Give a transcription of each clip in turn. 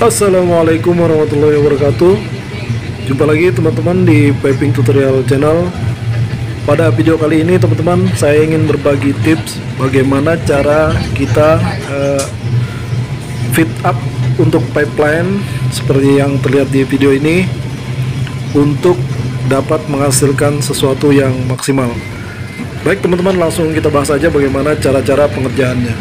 Assalamualaikum warahmatullahi wabarakatuh. Jumpa lagi teman-teman di Piping Tutorial Channel. Pada video kali ini teman-teman, saya ingin berbagi tips bagaimana cara kita fit up untuk pipeline seperti yang terlihat di video ini, untuk dapat menghasilkan sesuatu yang maksimal. Baik teman-teman, langsung kita bahas aja bagaimana cara-cara pengerjaannya.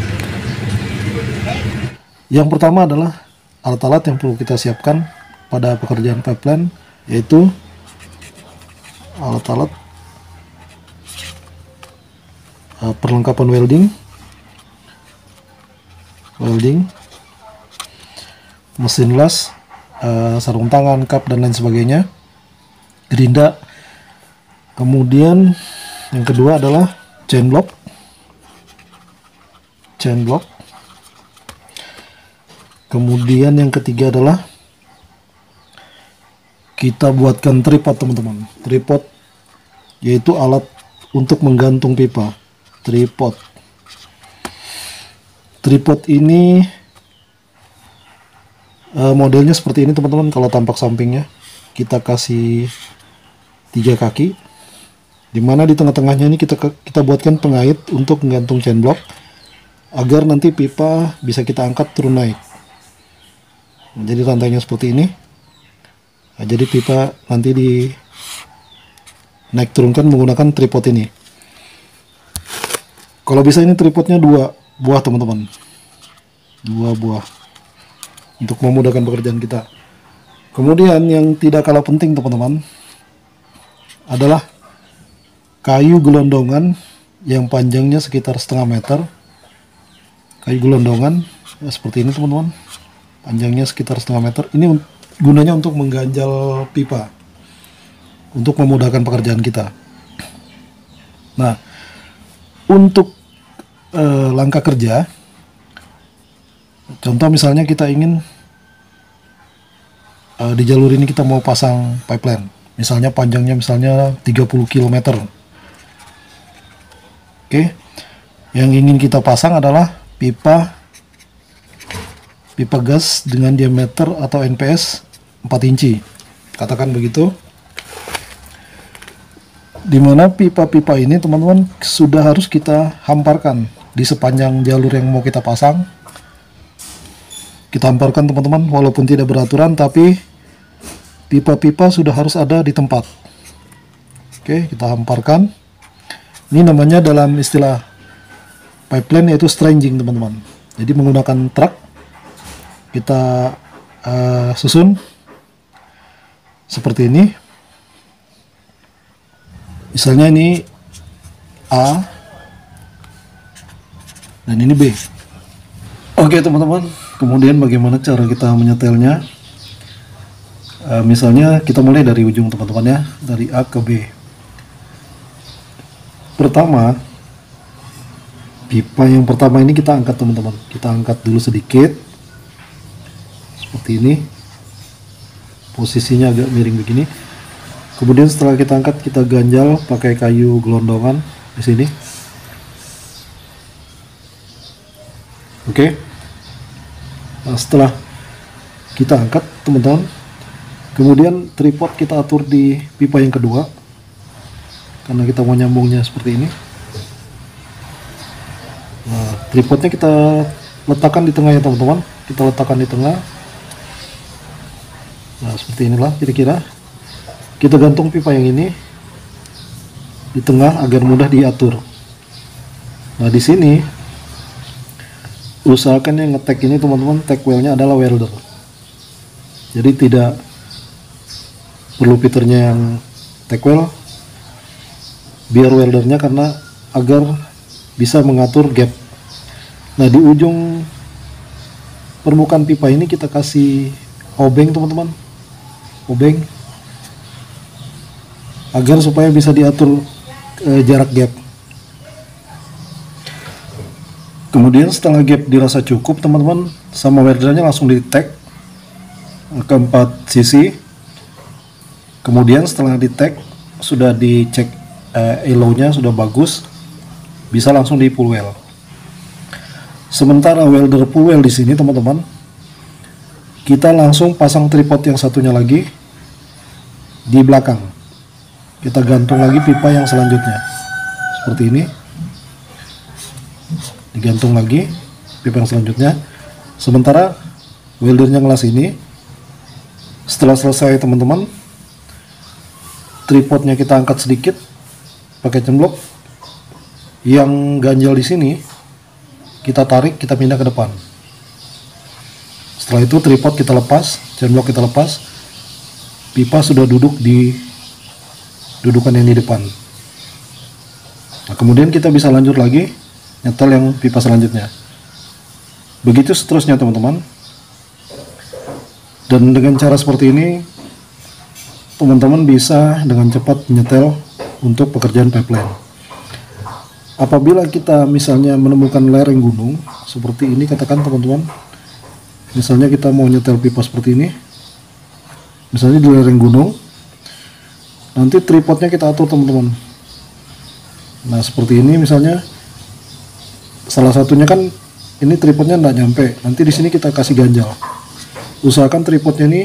Yang pertama adalah alat-alat yang perlu kita siapkan pada pekerjaan pipeline, yaitu alat-alat perlengkapan welding, mesin las, sarung tangan, kap dan lain sebagainya, gerinda. Kemudian yang kedua adalah chain block. Kemudian yang ketiga adalah kita buatkan tripod teman-teman. Tripod yaitu alat untuk menggantung pipa. Tripod ini modelnya seperti ini teman-teman. Kalau tampak sampingnya kita kasih 3 kaki, dimana di tengah-tengahnya ini kita buatkan pengait untuk menggantung chain block agar nanti pipa bisa kita angkat turun naik. Jadi rantainya seperti ini. Nah, jadi pipa nanti di naik turunkan menggunakan tripod ini. Kalau bisa ini tripodnya 2 buah teman-teman, 2 buah untuk memudahkan pekerjaan kita. Kemudian yang tidak kalah penting teman-teman adalah kayu gelondongan yang panjangnya sekitar setengah meter. Kayu gelondongan seperti ini teman-teman, panjangnya sekitar setengah meter. Ini gunanya untuk mengganjal pipa, untuk memudahkan pekerjaan kita. Nah, untuk langkah kerja, contoh misalnya kita ingin di jalur ini kita mau pasang pipeline, misalnya panjangnya misalnya 30 km. Oke, yang ingin kita pasang adalah pipa gas dengan diameter atau NPS 4 inci, katakan begitu. Dimana pipa-pipa ini teman-teman sudah harus kita hamparkan di sepanjang jalur yang mau kita pasang. Kita hamparkan teman-teman, walaupun tidak beraturan, tapi pipa-pipa sudah harus ada di tempat. Oke, kita hamparkan. Ini namanya dalam istilah pipeline yaitu stringing teman-teman. Jadi menggunakan truk kita susun seperti ini. Misalnya ini A dan ini B. Oke teman-teman, kemudian bagaimana cara kita menyetelnya? Misalnya kita mulai dari ujung teman-teman ya, dari A ke B. Pertama, pipa yang pertama ini kita angkat teman-teman. Kita angkat dulu sedikit seperti ini, posisinya agak miring begini. Kemudian setelah kita angkat, kita ganjal pakai kayu gelondongan di sini. Oke. Nah, setelah kita angkat teman-teman, kemudian tripod kita atur di pipa yang kedua, karena kita mau nyambungnya seperti ini. Nah, tripodnya kita letakkan di tengah ya teman-teman. Kita letakkan di tengah. Nah, seperti inilah kira-kira. Kita gantung pipa yang ini di tengah agar mudah diatur. Nah, di sini usahakan yang ngetek ini teman-teman, tag wheel-nya adalah welder. Jadi tidak perlu fiturnya yang tag wheel, biar weldernya, karena agar bisa mengatur gap. Nah, di ujung permukaan pipa ini kita kasih obeng teman-teman, obeng, agar supaya bisa diatur jarak gap. Kemudian setelah gap dirasa cukup teman-teman, sama weldernya langsung di tag ke 4 sisi. Kemudian setelah di tag, sudah dicek elo-nya sudah bagus, bisa langsung di pull weld. Sementara welder full weld di sini teman-teman, kita langsung pasang tripod yang satunya lagi di belakang. Kita gantung lagi pipa yang selanjutnya seperti ini, digantung lagi pipa yang selanjutnya. Sementara weldernya ngelas ini, setelah selesai teman-teman, tripodnya kita angkat sedikit pakai cemblok, yang ganjal di sini kita tarik, kita pindah ke depan. Setelah itu tripod kita lepas, cemblok kita lepas, pipa sudah duduk di dudukan yang di depan. Nah, kemudian kita bisa lanjut lagi nyetel yang pipa selanjutnya. Begitu seterusnya teman-teman. Dan dengan cara seperti ini teman-teman bisa dengan cepat nyetel untuk pekerjaan pipeline. Apabila kita misalnya menemukan lereng gunung seperti ini, katakan teman-teman, misalnya kita mau nyetel pipa seperti ini, misalnya di lereng gunung, nanti tripodnya kita atur teman-teman. Nah seperti ini misalnya, salah satunya kan ini tripodnya nggak nyampe, nanti di sini kita kasih ganjal. Usahakan tripodnya ini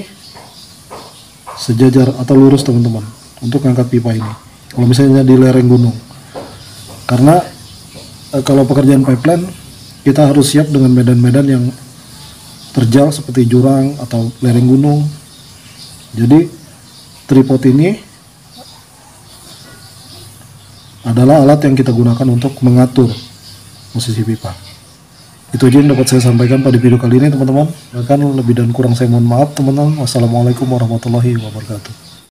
sejajar atau lurus teman-teman untuk ngangkat pipa ini. Kalau misalnya di lereng gunung, karena kalau pekerjaan pipeline kita harus siap dengan medan-medan yang terjal seperti jurang atau lereng gunung. Jadi tripod ini adalah alat yang kita gunakan untuk mengatur posisi pipa. Itu aja yang dapat saya sampaikan pada video kali ini teman-teman. Bahkan lebih dan kurang saya mohon maaf teman-teman. Wassalamualaikum warahmatullahi wabarakatuh.